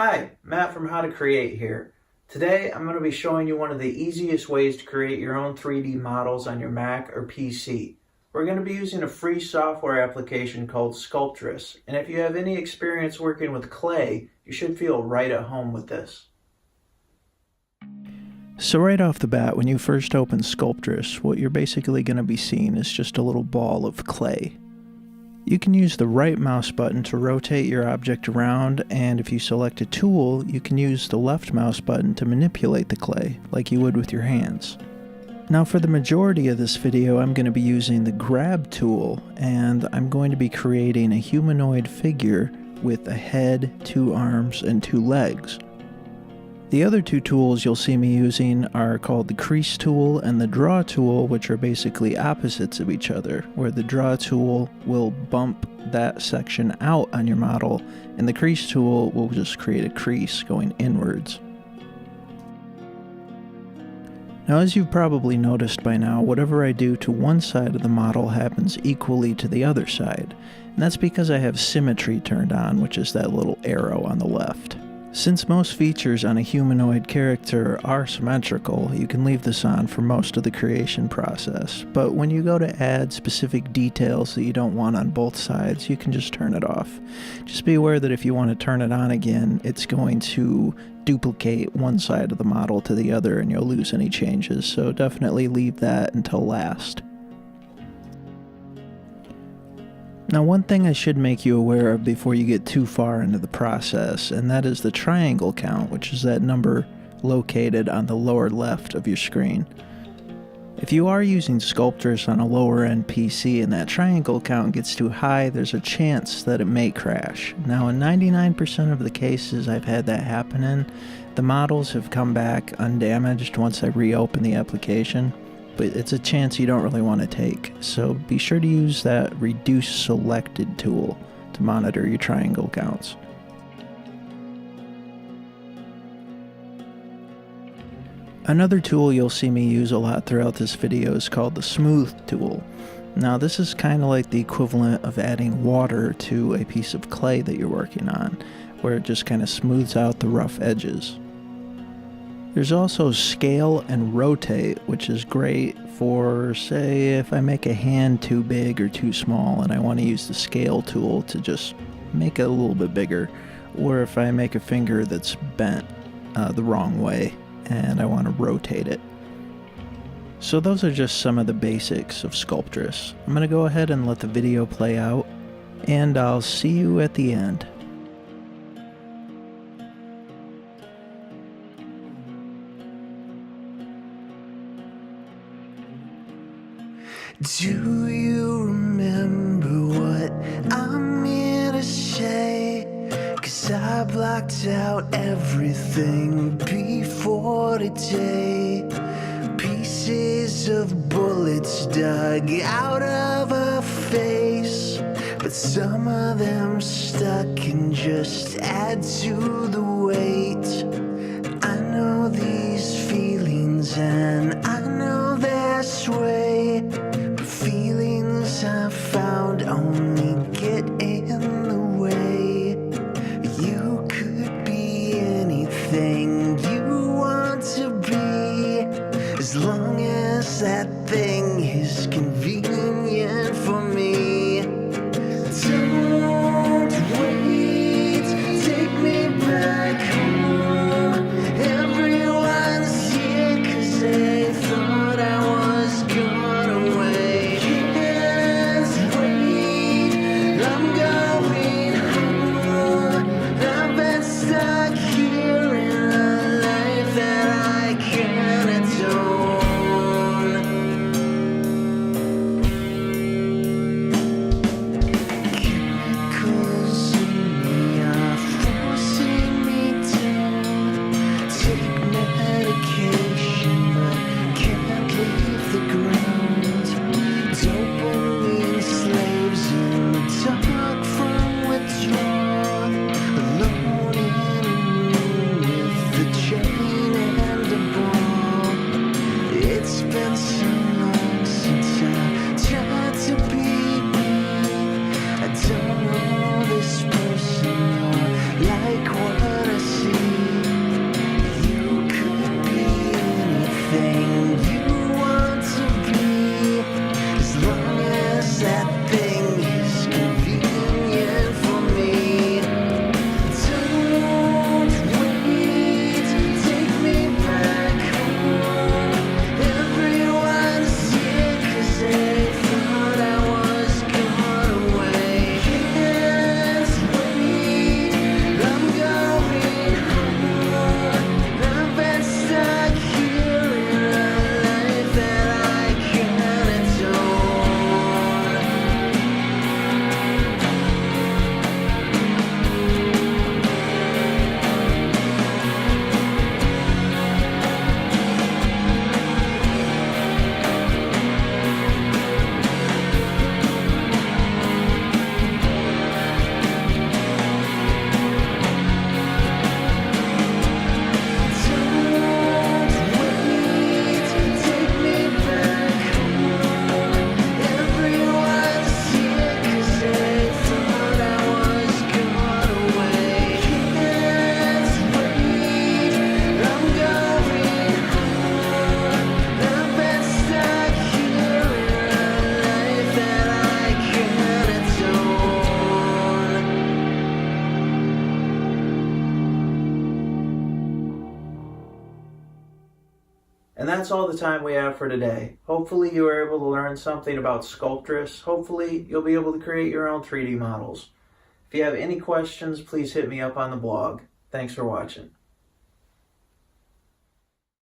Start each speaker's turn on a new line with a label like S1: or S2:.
S1: Hi, Matt from How to Create here. Today I'm going to be showing you one of the easiest ways to create your own 3D models on your Mac or PC. We're going to be using a free software application called Sculptris, and if you have any experience working with clay, you should feel right at home with this.
S2: So right off the bat, when you first open Sculptris, what you're basically going to be seeing is just a little ball of clay. You can use the right mouse button to rotate your object around, and if you select a tool, you can use the left mouse button to manipulate the clay, like you would with your hands. Now for the majority of this video, I'm going to be using the grab tool, and I'm going to be creating a humanoid figure with a head, 2 arms, and 2 legs. The other 2 tools you'll see me using are called the crease tool and the draw tool, which are basically opposites of each other, where the draw tool will bump that section out on your model, and the crease tool will just create a crease going inwards. Now, as you've probably noticed by now, whatever I do to one side of the model happens equally to the other side, and that's because I have symmetry turned on, which is that little arrow on the left. Since most features on a humanoid character are symmetrical, you can leave this on for most of the creation process, but when you go to add specific details that you don't want on both sides, you can just turn it off. Just be aware that if you want to turn it on again, it's going to duplicate one side of the model to the other and you'll lose any changes, so definitely leave that until last. Now, one thing I should make you aware of before you get too far into the process, and that is the triangle count, which is that number located on the lower left of your screen. If you are using Sculptris on a lower end PC and that triangle count gets too high, there's a chance that it may crash. Now, in 99% of the cases I've had that happen in, the models have come back undamaged once I reopen the application. But it's a chance you don't really want to take, so be sure to use that reduce selected tool to monitor your triangle counts. Another tool you'll see me use a lot throughout this video is called the smooth tool. Now this is kind of like the equivalent of adding water to a piece of clay that you're working on, where it just kind of smooths out the rough edges. There's also scale and rotate, which is great for, say, if I make a hand too big or too small and I want to use the scale tool to just make it a little bit bigger, or if I make a finger that's bent the wrong way and I want to rotate it. So those are just some of the basics of Sculptris. I'm going to go ahead and let the video play out, and I'll see you at the end.
S3: Do you remember what I'm here to say? 'Cause I blocked out everything before today. Pieces of bullets dug out of her face, but some of them stuck and just add to the weight. I know these feelings and I know their sway, but feelings I found only get in the way. You could be anything you want to be, as long as that thing is convenient for me. Don't wait, take me back home. Everyone's here 'cause they thought I was gone away. Can't wait, I'm going home. I've been stuck here in a life that I can't atone.
S1: that's all the time we have for today. Hopefully you were able to learn something about Sculptris. Hopefully you'll be able to create your own 3D models. If you have any questions, please hit me up on the blog. Thanks for watching.